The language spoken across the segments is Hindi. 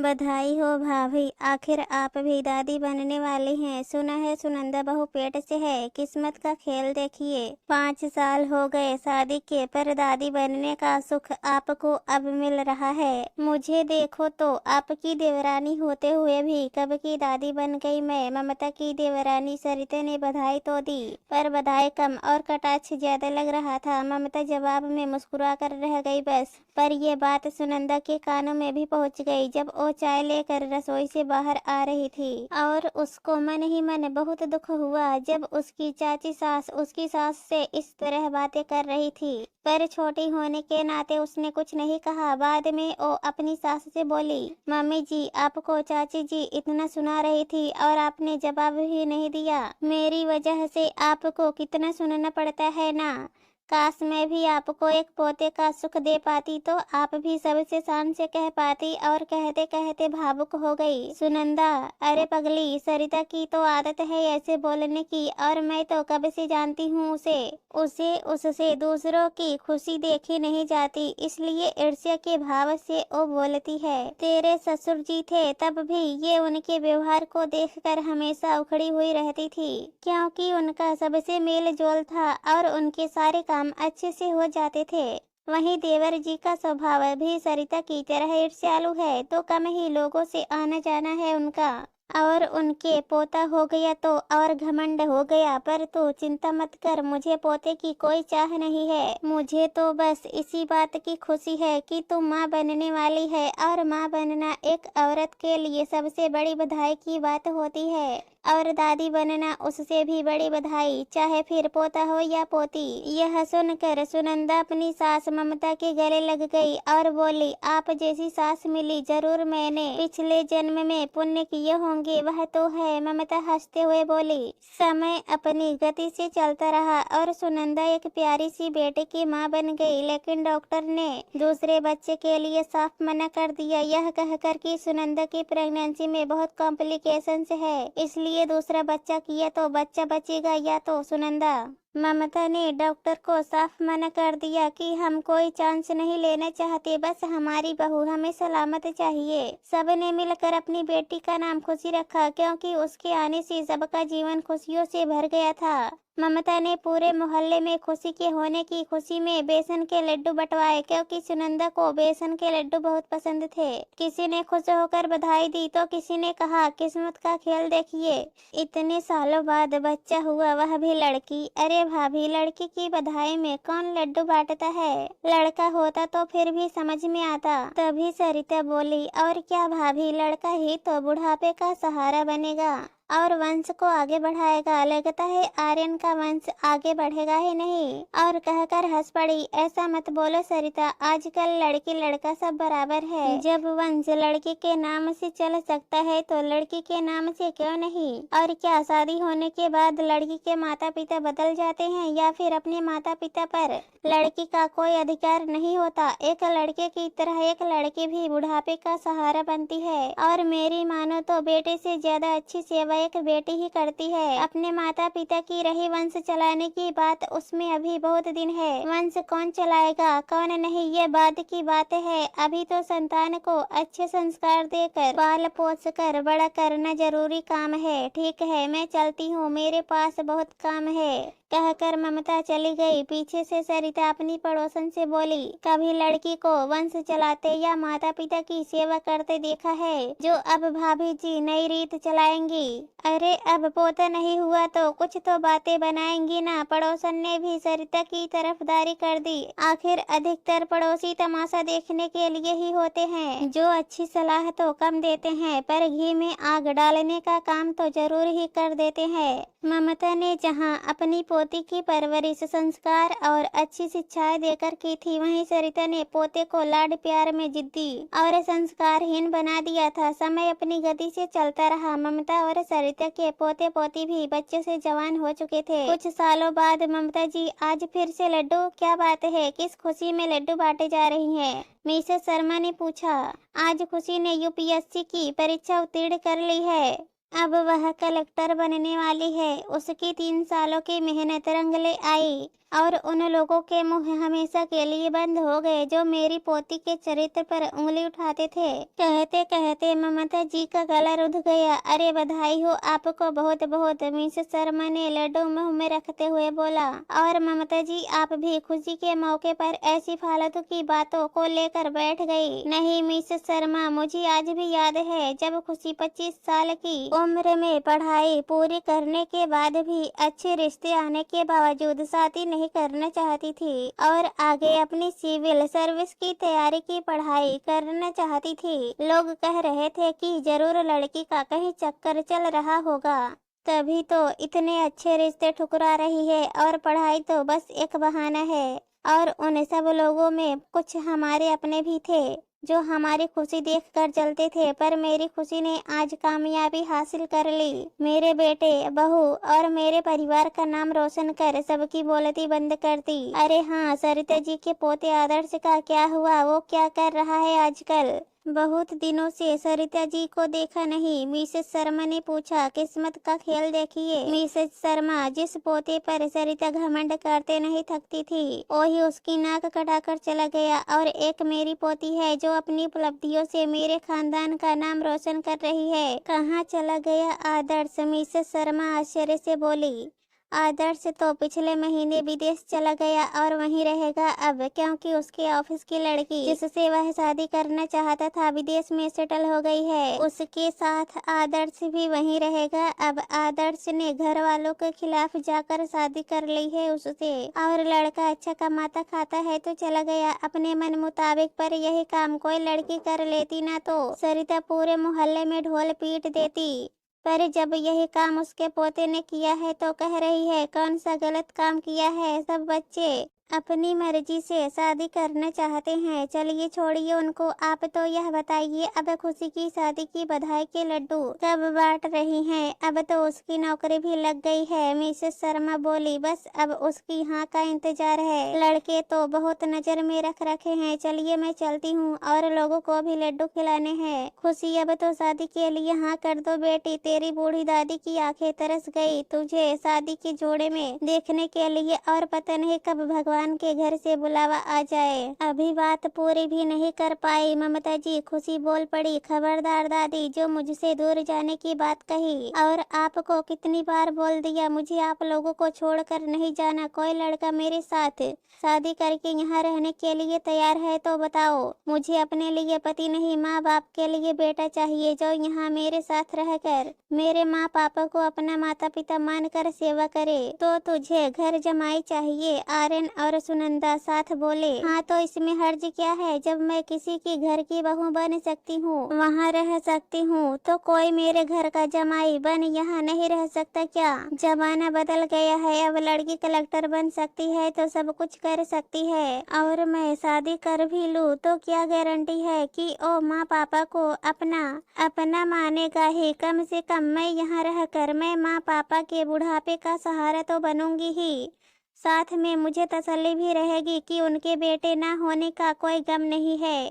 बधाई हो भाभी, आखिर आप भी दादी बनने वाली हैं। सुना है सुनंदा बहू पेट से है। किस्मत का खेल देखिए, 5 साल हो गए शादी के, पर दादी बनने का सुख आपको अब मिल रहा है। मुझे देखो तो आपकी देवरानी होते हुए भी कब की दादी बन गई मैं। ममता की देवरानी सरिता ने बधाई तो दी, पर बधाई कम और कटाक्ष ज्यादा लग रहा था। ममता जवाब में मुस्कुरा कर रह गई बस। पर यह बात सुनंदा के कानों में भी पहुंच गई जब वो चाय लेकर रसोई से बाहर आ रही थी, और उसको मन ही मन बहुत दुख हुआ जब उसकी चाची सास उसकी सास से इस तरह बातें कर रही थी। पर छोटी होने के नाते उसने कुछ नहीं कहा। बाद में वो अपनी सास से बोली, मम्मी जी आपको चाची जी इतना सुना रही थी और आपने जवाब ही नहीं दिया। मेरी वजह से आपको कितना सुनना पड़ता है ना। काश मैं भी आपको एक पोते का सुख दे पाती तो आप भी सबसे शान से कह पाती। और कहते कहते भावुक हो गई सुनंदा। अरे पगली, सरिता की तो आदत है ऐसे बोलने की, और मैं तो कब से जानती हूँ उसे उससे दूसरों की खुशी देखी नहीं जाती, इसलिए ईर्ष्या के भाव से वो बोलती है। तेरे ससुर जी थे तब भी ये उनके व्यवहार को देखकर हमेशा उखड़ी हुई रहती थी, क्योंकि उनका सबसे मेल जोल था और उनके सारे काम अच्छे से हो जाते थे। वहीं देवर जी का स्वभाव भी सरिता की तरह ईर्ष्यालु है, तो कम ही लोगों से आना जाना है उनका। और उनके पोता हो गया तो और घमंड हो गया। पर तू चिंता मत कर, मुझे पोते की कोई चाह नहीं है। मुझे तो बस इसी बात की खुशी है कि तू माँ बनने वाली है, और माँ बनना एक औरत के लिए सबसे बड़ी बधाई की बात होती है, और दादी बनना उससे भी बड़ी बधाई, चाहे फिर पोता हो या पोती। यह सुनकर सुनंदा अपनी सास ममता के गले लग गई और बोली, आप जैसी सास मिली जरूर मैंने पिछले जन्म में पुण्य किए होंगे। वह तो है, ममता हंसते हुए बोली। समय अपनी गति से चलता रहा और सुनंदा एक प्यारी सी बेटे की माँ बन गई, लेकिन डॉक्टर ने दूसरे बच्चे के लिए साफ मना कर दिया, यह कहकर कि सुनंदा की प्रेगनेंसी में बहुत कॉम्प्लिकेशंस है, इसलिए दूसरा बच्चा किया तो बच्चा बचेगा या तो सुनंदा। ममता ने डॉक्टर को साफ मना कर दिया कि हम कोई चांस नहीं लेना चाहते, बस हमारी बहू हमें सलामत चाहिए। सबने मिलकर अपनी बेटी का नाम खुशी रखा, क्योंकि उसके आने से सबका जीवन खुशियों से भर गया था। ममता ने पूरे मोहल्ले में खुशी के होने की खुशी में बेसन के लड्डू बंटवाए, क्योंकि सुनंदा को बेसन के लड्डू बहुत पसंद थे। किसी ने खुश होकर बधाई दी तो किसी ने कहा, किस्मत का खेल देखिए, इतने सालों बाद बच्चा हुआ, वह भी लड़की। अरे भाभी, लड़की की बधाई में कौन लड्डू बांटता है, लड़का होता तो फिर भी समझ में आता। तभी सरिता बोली, और क्या भाभी, लड़का ही तो बुढ़ापे का सहारा बनेगा और वंश को आगे बढ़ाएगा। लगता है आर्यन का वंश आगे बढ़ेगा ही नहीं। और कहकर हंस पड़ी। ऐसा मत बोलो सरिता, आजकल लड़की लड़का सब बराबर है। जब वंश लड़की के नाम से चल सकता है तो लड़की के नाम से क्यों नहीं। और क्या शादी होने के बाद लड़की के माता पिता बदल जाते हैं, या फिर अपने माता पिता पर लड़की का कोई अधिकार नहीं होता। एक लड़के की तरह एक लड़की भी बुढ़ापे का सहारा बनती है, और मेरी मानो तो बेटे से ज्यादा अच्छी सेवा एक बेटी ही करती है। अपने माता पिता की रही वंश चलाने की बात, उसमें अभी बहुत दिन है। वंश कौन चलाएगा कौन नहीं, ये बाद की बात है। अभी तो संतान को अच्छे संस्कार देकर पाल पोस कर बड़ा करना जरूरी काम है। ठीक है, मैं चलती हूँ, मेरे पास बहुत काम है। कहकर ममता चली गई। पीछे से सरिता अपनी पड़ोसन से बोली, कभी लड़की को वंश चलाते या माता पिता की सेवा करते देखा है, जो अब भाभी जी नई रीत चलाएंगी। अरे अब पोता नहीं हुआ तो कुछ तो बातें बनाएंगी ना। पड़ोसन ने भी सरिता की तरफदारी कर दी। आखिर अधिकतर पड़ोसी तमाशा देखने के लिए ही होते हैं, जो अच्छी सलाह तो कम देते हैं, पर घी में आग डालने का काम तो जरूर ही कर देते हैं। ममता ने जहाँ अपनी पोती की परवरिश संस्कार और अच्छी शिक्षाएं देकर की थी, वहीं सरिता ने पोते को लाड प्यार में जिद्दी और संस्कारहीन बना दिया था। समय अपनी गति से चलता रहा। ममता और सरिता के पोते पोती भी बच्चे से जवान हो चुके थे। कुछ सालों बाद ममता जी आज फिर से लड्डू, क्या बात है, किस खुशी में लड्डू बांटे जा रही हैं? मिसेस शर्मा ने पूछा। आज खुशी ने यूपीएससी की परीक्षा उत्तीर्ण कर ली है। अब वह कलेक्टर बनने वाली है। उसकी 3 सालों की मेहनत रंग ले आई और उन लोगों के मुंह हमेशा के लिए बंद हो गए जो मेरी पोती के चरित्र पर उंगली उठाते थे। कहते कहते ममता जी का गला रुध गया। अरे बधाई हो आपको बहुत बहुत, मिसेस शर्मा ने लड्डू मुंह में रखते हुए बोला। और ममता जी आप भी खुशी के मौके पर ऐसी फालतू की बातों को लेकर बैठ गई। नहीं मिसेस शर्मा, मुझे आज भी याद है जब खुशी 25 साल की उम्र में पढ़ाई पूरी करने के बाद भी अच्छे रिश्ते आने के बावजूद शादी नहीं करना चाहती थी और आगे अपनी सिविल सर्विस की तैयारी की पढ़ाई करना चाहती थी। लोग कह रहे थे कि जरूर लड़की का कहीं चक्कर चल रहा होगा, तभी तो इतने अच्छे रिश्ते ठुकरा रही है। और पढ़ाई तो बस एक बहाना है। और उन सब लोगों में कुछ हमारे अपने भी थे जो हमारी खुशी देखकर चलते थे, पर मेरी खुशी ने आज कामयाबी हासिल कर ली। मेरे बेटे, बहू और मेरे परिवार का नाम रोशन कर सबकी बोलती बंद कर दी। अरे हाँ, सरिता जी के पोते आदर्श का क्या हुआ? वो क्या कर रहा है आजकल? बहुत दिनों से सरिता जी को देखा नहीं, मिसेस शर्मा ने पूछा। किस्मत का खेल देखिए मिसेस शर्मा, जिस पोते पर सरिता घमंड करते नहीं थकती थी वही उसकी नाक कटाकर चला गया। और एक मेरी पोती है जो अपनी उपलब्धियों से मेरे खानदान का नाम रोशन कर रही है। कहाँ चला गया आदर्श? मिसेस शर्मा आश्चर्य से बोली। आदर्श तो पिछले महीने विदेश चला गया और वहीं रहेगा अब, क्योंकि उसके ऑफिस की लड़की जिससे वह शादी करना चाहता था विदेश में सेटल हो गई है। उसके साथ आदर्श भी वहीं रहेगा अब। आदर्श ने घर वालों के खिलाफ जाकर शादी कर ली है उससे, और लड़का अच्छा कमाता खाता है तो चला गया अपने मन मुताबिक। पर यही काम कोई लड़की कर लेती ना तो सरिता पूरे मोहल्ले में ढोल पीट देती। पर जब यही काम उसके पोते ने किया है तो कह रही है कौन सा गलत काम किया है? सब बच्चे अपनी मर्जी से शादी करना चाहते हैं। चलिए छोड़िए उनको, आप तो यह बताइए अब खुशी की शादी की बधाई के लड्डू कब बांट रही हैं? अब तो उसकी नौकरी भी लग गई है, मिसेस शर्मा बोली। बस अब उसकी हाँ का इंतजार है। लड़के तो बहुत नजर में रख रखे हैं। चलिए मैं चलती हूँ और लोगों को भी लड्डू खिलाने हैं। खुशी अब तो शादी के लिए हाँ कर दो बेटी, तेरी बूढ़ी दादी की आंखें तरस गई तुझे शादी के जोड़े में देखने के लिए, और पता नहीं कब भगवान के घर से बुलावा आ जाए। अभी बात पूरी भी नहीं कर पाई ममता जी खुशी बोल पड़ी। खबरदार दादी, जो मुझसे दूर जाने की बात कही, और आपको कितनी बार बोल दिया मुझे आप लोगों को छोड़कर नहीं जाना। कोई लड़का मेरे साथ शादी करके यहाँ रहने के लिए तैयार है तो बताओ। मुझे अपने लिए पति नहीं, माँ बाप के लिए बेटा चाहिए जो यहाँ मेरे साथ रहकर मेरे माँ पापा को अपना माता पिता मानकर सेवा करे। तो तुझे घर जमाई चाहिए। आर्यन और सुनंदा साथ बोले। हाँ तो इसमें हर्ज क्या है? जब मैं किसी की घर की बहू बन सकती हूँ, वहाँ रह सकती हूँ, तो कोई मेरे घर का जमाई बन यहाँ नहीं रह सकता क्या? जमाना बदल गया है, अब लड़की कलेक्टर बन सकती है तो सब कुछ कर सकती है। और मैं शादी कर भी लूँ तो क्या गारंटी है कि ओ माँ पापा को अपना मानेगा ही? कम से कम मैं यहाँ रहकर मैं माँ पापा के बुढ़ापे का सहारा तो बनूंगी ही। साथ में मुझे तसल्ली भी रहेगी कि उनके बेटे ना होने का कोई गम नहीं है,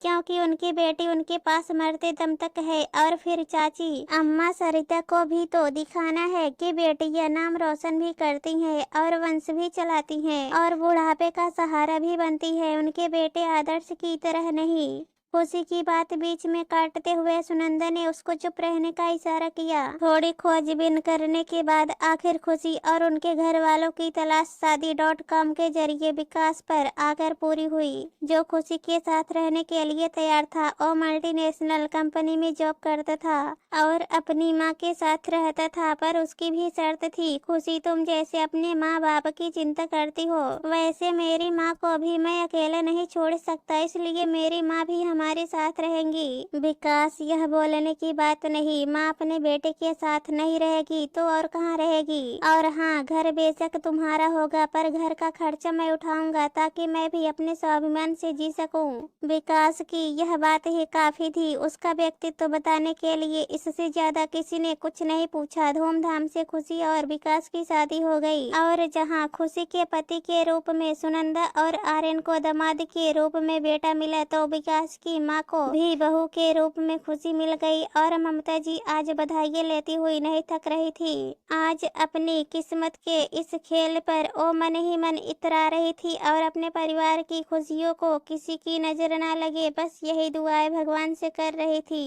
क्योंकि उनकी बेटी उनके पास मरते दम तक है। और फिर चाची अम्मा सरिता को भी तो दिखाना है कि बेटियां नाम रोशन भी करती हैं और वंश भी चलाती हैं और बुढ़ापे का सहारा भी बनती है, उनके बेटे आदर्श की तरह नहीं। खुशी की बात बीच में काटते हुए सुनंदा ने उसको चुप रहने का इशारा किया। थोड़ी खोजबीन करने के बाद आखिर खुशी और उनके घर वालों की तलाश शादी.com के जरिए विकास पर आकर पूरी हुई, जो खुशी के साथ रहने के लिए तैयार था। और मल्टीनेशनल कंपनी में जॉब करता था और अपनी माँ के साथ रहता था, पर उसकी भी शर्त थी, खुशी तुम जैसे अपने माँ बाप की चिंता करती हो वैसे मेरी माँ को भी मैं अकेला नहीं छोड़ सकता, इसलिए मेरी माँ भी हमारे साथ रहेंगी। विकास यह बोलने की बात नहीं, माँ अपने बेटे के साथ नहीं रहेगी तो और कहाँ रहेगी? और हाँ, घर बेशक तुम्हारा होगा पर घर का खर्चा मैं उठाऊंगा ताकि मैं भी अपने स्वाभिमान से जी सकूं। विकास की यह बात ही काफी थी उसका व्यक्तित्व बताने के लिए। इससे ज्यादा किसी ने कुछ नहीं पूछा। धूमधाम से खुशी और विकास की शादी हो गई, और जहाँ खुशी के पति के रूप में सुनंदा और आर्यन को दामाद के रूप में बेटा मिला, तो विकास उसकी माँ को भी बहू के रूप में खुशी मिल गई और ममता जी आज बधाइयाँ लेती हुई नहीं थक रही थी। आज अपनी किस्मत के इस खेल पर वो मन ही मन इतरा रही थी और अपने परिवार की खुशियों को किसी की नजर ना लगे बस यही दुआएं भगवान से कर रही थी।